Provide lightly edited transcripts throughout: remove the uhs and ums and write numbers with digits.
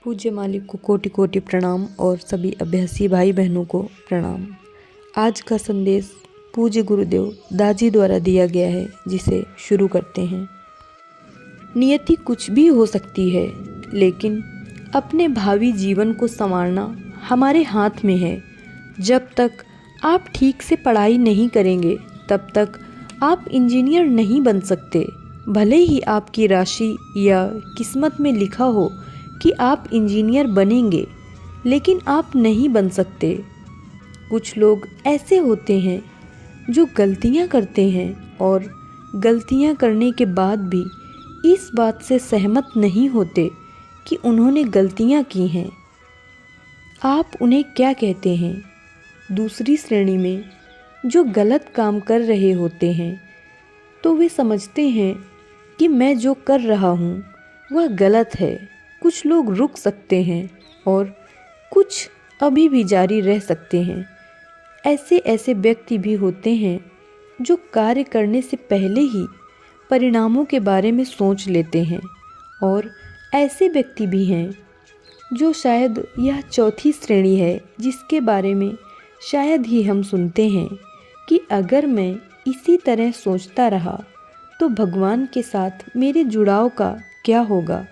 पूज्य मालिक को कोटि कोटि प्रणाम और सभी अभ्यासी भाई बहनों को प्रणाम। आज का संदेश पूज्य गुरुदेव दाजी द्वारा दिया गया है, जिसे शुरू करते हैं। नियति कुछ भी हो सकती है, लेकिन अपने भावी जीवन को संवारना हमारे हाथ में है। जब तक आप ठीक से पढ़ाई नहीं करेंगे, तब तक आप इंजीनियर नहीं बन सकते। भले ही आपकी राशि या किस्मत में लिखा हो कि आप इंजीनियर बनेंगे, लेकिन आप नहीं बन सकते। कुछ लोग ऐसे होते हैं जो गलतियां करते हैं और गलतियां करने के बाद भी इस बात से सहमत नहीं होते कि उन्होंने गलतियां की हैं। आप उन्हें क्या कहते हैं? दूसरी श्रेणी में जो गलत काम कर रहे होते हैं, तो वे समझते हैं कि मैं जो कर रहा हूँ वह गलत है। कुछ लोग रुक सकते हैं और कुछ अभी भी जारी रह सकते हैं। ऐसे व्यक्ति भी होते हैं जो कार्य करने से पहले ही परिणामों के बारे में सोच लेते हैं, और ऐसे व्यक्ति भी हैं जो शायद यह चौथी श्रेणी है, जिसके बारे में शायद ही हम सुनते हैं कि अगर मैं इसी तरह सोचता रहा तो भगवान के साथ मेरे जुड़ाव का क्या होगा।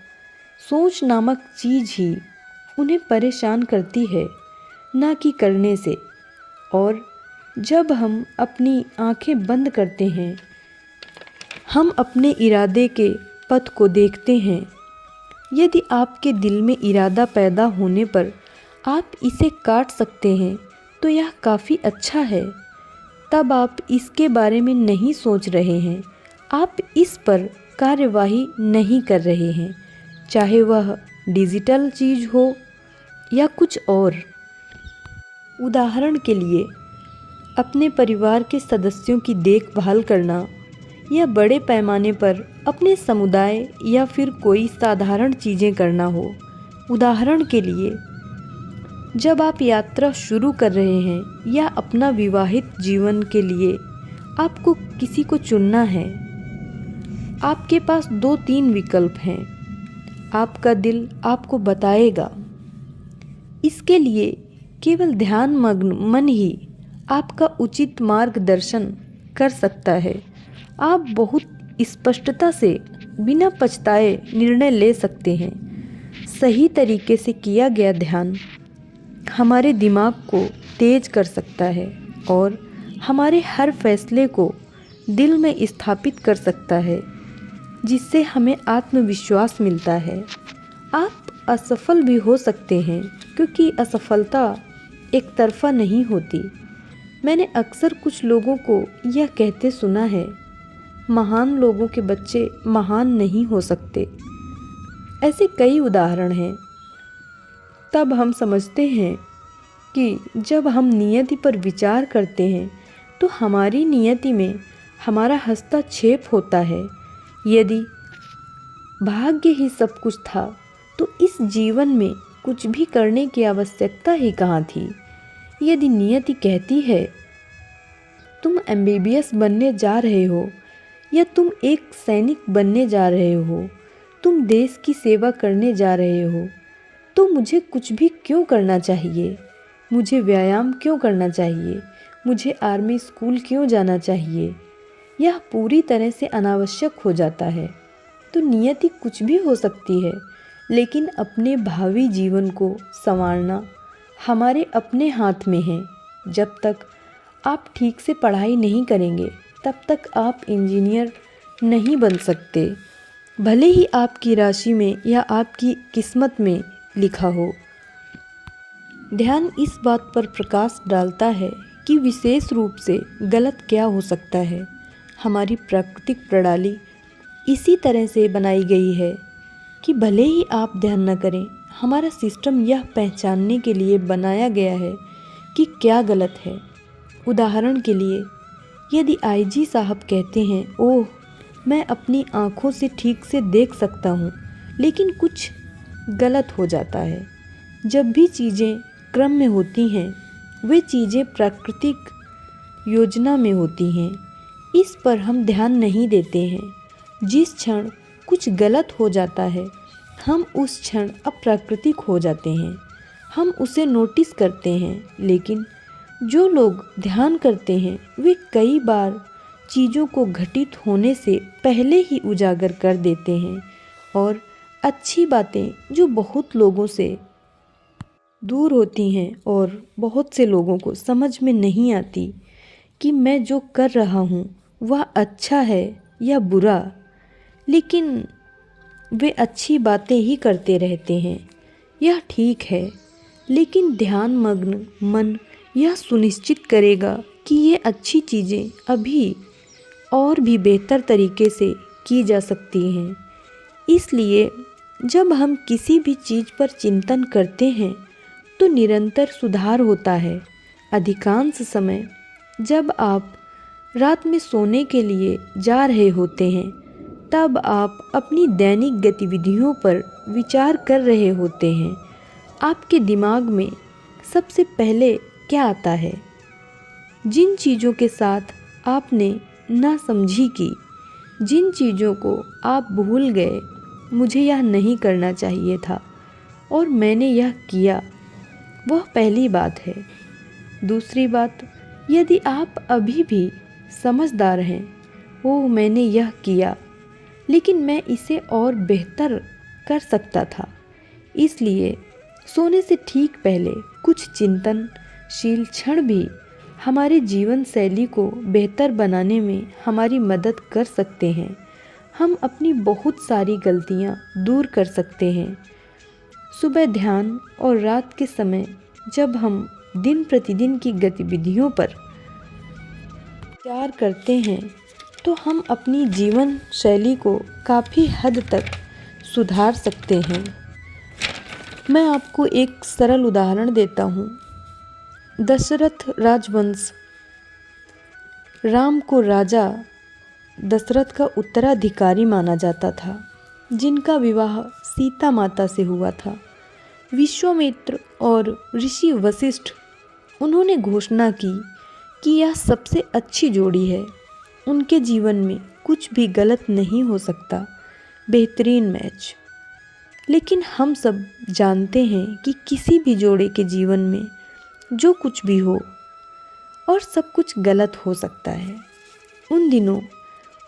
सोच नामक चीज़ ही उन्हें परेशान करती है, ना कि करने से। और जब हम अपनी आंखें बंद करते हैं, हम अपने इरादे के पथ को देखते हैं। यदि आपके दिल में इरादा पैदा होने पर आप इसे काट सकते हैं, तो यह काफ़ी अच्छा है। तब आप इसके बारे में नहीं सोच रहे हैं, आप इस पर कार्यवाही नहीं कर रहे हैं, चाहे वह डिजिटल चीज़ हो या कुछ और। उदाहरण के लिए, अपने परिवार के सदस्यों की देखभाल करना या बड़े पैमाने पर अपने समुदाय या फिर कोई साधारण चीज़ें करना हो। उदाहरण के लिए, जब आप यात्रा शुरू कर रहे हैं या अपना विवाहित जीवन के लिए आपको किसी को चुनना है, आपके पास 2-3 विकल्प हैं। आपका दिल आपको बताएगा। इसके लिए केवल ध्यान मग्न मन ही आपका उचित मार्गदर्शन कर सकता है। आप बहुत स्पष्टता से बिना पछताए निर्णय ले सकते हैं। सही तरीके से किया गया ध्यान हमारे दिमाग को तेज कर सकता है और हमारे हर फैसले को दिल में स्थापित कर सकता है, जिससे हमें आत्मविश्वास मिलता है। आप असफल भी हो सकते हैं, क्योंकि असफलता एक तरफा नहीं होती। मैंने अक्सर कुछ लोगों को यह कहते सुना है, महान लोगों के बच्चे महान नहीं हो सकते। ऐसे कई उदाहरण हैं। तब हम समझते हैं कि जब हम नियति पर विचार करते हैं, तो हमारी नियति में हमारा हस्तक्षेप होता है। यदि भाग्य ही सब कुछ था, तो इस जीवन में कुछ भी करने की आवश्यकता ही कहाँ थी। यदि नियति कहती है तुम MBBS बनने जा रहे हो, या तुम एक सैनिक बनने जा रहे हो, तुम देश की सेवा करने जा रहे हो, तो मुझे कुछ भी क्यों करना चाहिए? मुझे व्यायाम क्यों करना चाहिए? मुझे आर्मी स्कूल क्यों जाना चाहिए? यह पूरी तरह से अनावश्यक हो जाता है। तो नियति कुछ भी हो सकती है, लेकिन अपने भावी जीवन को संवारना हमारे अपने हाथ में है। जब तक आप ठीक से पढ़ाई नहीं करेंगे, तब तक आप इंजीनियर नहीं बन सकते, भले ही आपकी राशि में या आपकी किस्मत में लिखा हो। ध्यान इस बात पर प्रकाश डालता है कि विशेष रूप से गलत क्या हो सकता है। हमारी प्राकृतिक प्रणाली इसी तरह से बनाई गई है कि भले ही आप ध्यान न करें, हमारा सिस्टम यह पहचानने के लिए बनाया गया है कि क्या गलत है। उदाहरण के लिए, यदि IG साहब कहते हैं, ओह मैं अपनी आँखों से ठीक से देख सकता हूँ, लेकिन कुछ गलत हो जाता है। जब भी चीज़ें क्रम में होती हैं, वे चीज़ें प्राकृतिक योजना में होती हैं। इस पर हम ध्यान नहीं देते हैं। जिस क्षण कुछ गलत हो जाता है, हम उस क्षण अप्राकृतिक हो जाते हैं, हम उसे नोटिस करते हैं। लेकिन जो लोग ध्यान करते हैं वे कई बार चीज़ों को घटित होने से पहले ही उजागर कर देते हैं और अच्छी बातें जो बहुत लोगों से दूर होती हैं और बहुत से लोगों को समझ में नहीं आती कि मैं जो कर रहा हूँ वह अच्छा है या बुरा, लेकिन वे अच्छी बातें ही करते रहते हैं, यह ठीक है। लेकिन ध्यान मग्न मन यह सुनिश्चित करेगा कि ये अच्छी चीज़ें अभी और भी बेहतर तरीके से की जा सकती हैं। इसलिए जब हम किसी भी चीज़ पर चिंतन करते हैं तो निरंतर सुधार होता है। अधिकांश समय जब आप रात में सोने के लिए जा रहे होते हैं तब आप अपनी दैनिक गतिविधियों पर विचार कर रहे होते हैं। आपके दिमाग में सबसे पहले क्या आता है? जिन चीज़ों के साथ आपने ना समझी की, जिन चीज़ों को आप भूल गए, मुझे यह नहीं करना चाहिए था और मैंने यह किया, वह पहली बात है। दूसरी बात, यदि आप अभी भी समझदार हैं, ओह मैंने यह किया लेकिन मैं इसे और बेहतर कर सकता था, इसलिए सोने से ठीक पहले कुछ चिंतनशील क्षण भी हमारे जीवन शैली को बेहतर बनाने में हमारी मदद कर सकते हैं। हम अपनी बहुत सारी गलतियां दूर कर सकते हैं। सुबह ध्यान और रात के समय जब हम दिन प्रतिदिन की गतिविधियों पर विचार करते हैं तो हम अपनी जीवन शैली को काफ़ी हद तक सुधार सकते हैं। मैं आपको एक सरल उदाहरण देता हूँ। दशरथ राजवंश, राम को राजा दशरथ का उत्तराधिकारी माना जाता था, जिनका विवाह सीता माता से हुआ था। विश्वामित्र और ऋषि वशिष्ठ, उन्होंने घोषणा की कि यह सबसे अच्छी जोड़ी है, उनके जीवन में कुछ भी गलत नहीं हो सकता, बेहतरीन मैच। लेकिन हम सब जानते हैं कि किसी भी जोड़े के जीवन में जो कुछ भी हो और सब कुछ गलत हो सकता है। उन दिनों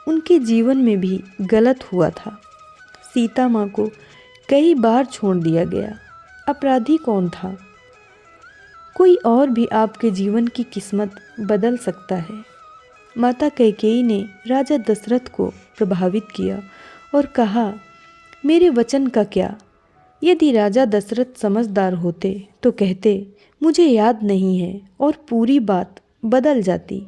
उनके जीवन में भी गलत हुआ था। सीता माँ को कई बार छोड़ दिया गया। अपराधी कौन था? कोई और भी आपके जीवन की किस्मत बदल सकता है। माता कैकेयी ने राजा दशरथ को प्रभावित किया और कहा, मेरे वचन का क्या? यदि राजा दशरथ समझदार होते तो कहते, मुझे याद नहीं है, और पूरी बात बदल जाती।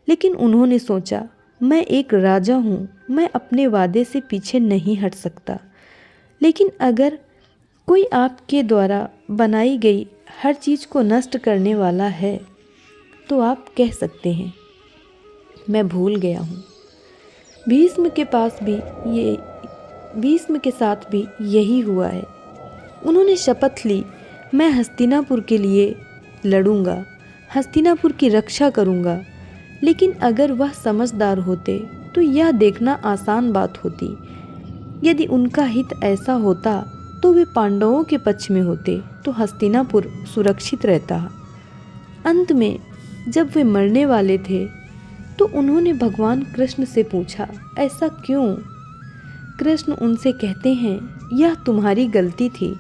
लेकिन उन्होंने सोचा, मैं एक राजा हूँ, मैं अपने वादे से पीछे नहीं हट सकता। लेकिन अगर कोई आपके द्वारा बनाई गई हर चीज़ को नष्ट करने वाला है तो आप कह सकते हैं, मैं भूल गया हूँ। भीष्म के साथ भी यही हुआ है। उन्होंने शपथ ली, मैं हस्तिनापुर के लिए लड़ूंगा, हस्तिनापुर की रक्षा करूंगा। लेकिन अगर वह समझदार होते तो यह देखना आसान बात होती। यदि उनका हित ऐसा होता तो वे पांडवों के पक्ष में होते तो हस्तिनापुर सुरक्षित रहता। अंत में जब वे मरने वाले थे तो उन्होंने भगवान कृष्ण से पूछा, ऐसा क्यों? कृष्ण उनसे कहते हैं, यह तुम्हारी गलती थी।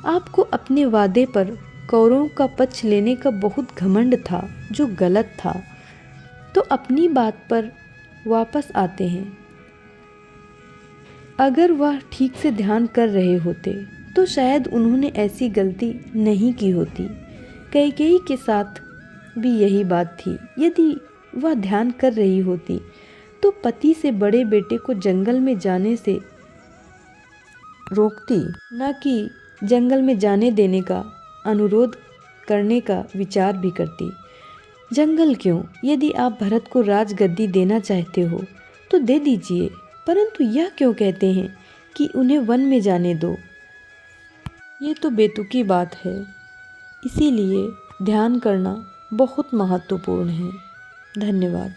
आपको अपने वादे पर कौरवों का पक्ष लेने का बहुत घमंड था, जो गलत था। तो अपनी बात पर वापस आते हैं। अगर वह ठीक से ध्यान कर रहे होते तो शायद उन्होंने ऐसी गलती नहीं की होती। कैकेयी के साथ भी यही बात थी। यदि वह ध्यान कर रही होती तो पति से बड़े बेटे को जंगल में जाने से रोकती, न कि जंगल में जाने देने का अनुरोध करने का विचार भी करती। जंगल क्यों? यदि आप भरत को राजगद्दी देना चाहते हो तो दे दीजिए, परंतु यह क्यों कहते हैं कि उन्हें वन में जाने दो? ये तो बेतुकी बात है। इसीलिए ध्यान करना बहुत महत्वपूर्ण है। धन्यवाद।